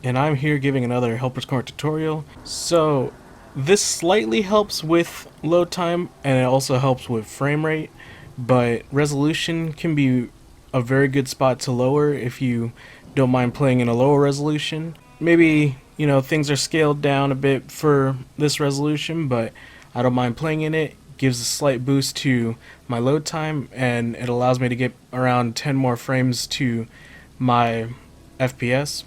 and I'm here giving another Helper's Corner tutorial. So this slightly helps with load time and it also helps with frame rate, but resolution can be a very good spot to lower if you don't mind playing in a lower resolution. Maybe, you know, things are scaled down a bit for this resolution, but I don't mind playing in it. Gives a slight boost to my load time and it allows me to get around 10 more frames to my FPS.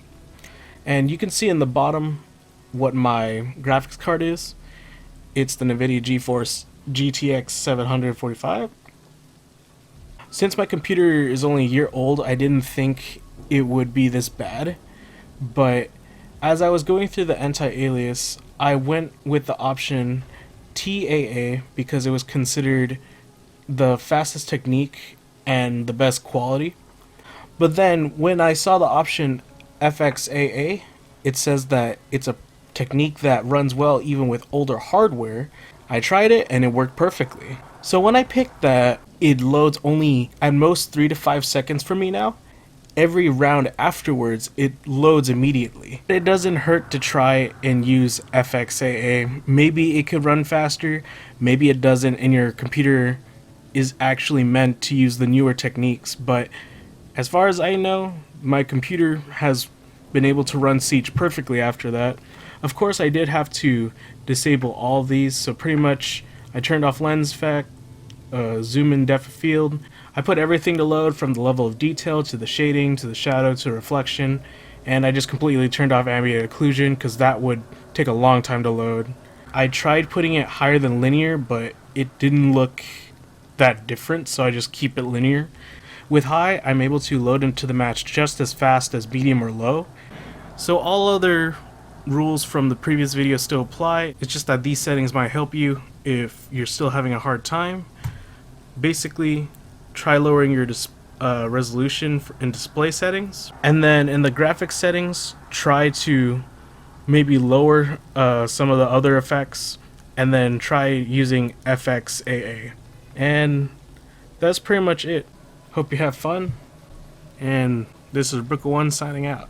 And you can see in the bottom what my graphics card is. It's the NVIDIA GeForce GTX 745. Since my computer is only a year old, I didn't think it would be this bad, but as I was going through the anti-alias, I went with the option TAA because it was considered the fastest technique and the best quality. But then when I saw the option FXAA, it says that it's a technique that runs well even with older hardware. I tried it and it worked perfectly. So when I picked that, it loads only at most 3 to 5 seconds for me now. Every round afterwards, it loads immediately. It doesn't hurt to try and use FXAA. Maybe it could run faster, maybe it doesn't, and your computer is actually meant to use the newer techniques. But as far as I know, my computer has been able to run Siege perfectly after that. Of course, I did have to disable all of these, so pretty much I turned off lens effect, zoom in depth of field. I put everything to load from the level of detail to the shading to the shadow to reflection, and I just completely turned off ambient occlusion because that would take a long time to load. I tried putting it higher than linear, but it didn't look that different, so I just keep it linear. With high, I'm able to load into the match just as fast as medium or low. So all other rules from the previous video still apply. It's just that these settings might help you if you're still having a hard time. Basically, try lowering your resolution in display settings, and then in the graphics settings, try to maybe lower some of the other effects, and then try using FXAA. And that's pretty much it. Hope you have fun, and this is Brooker1 signing out.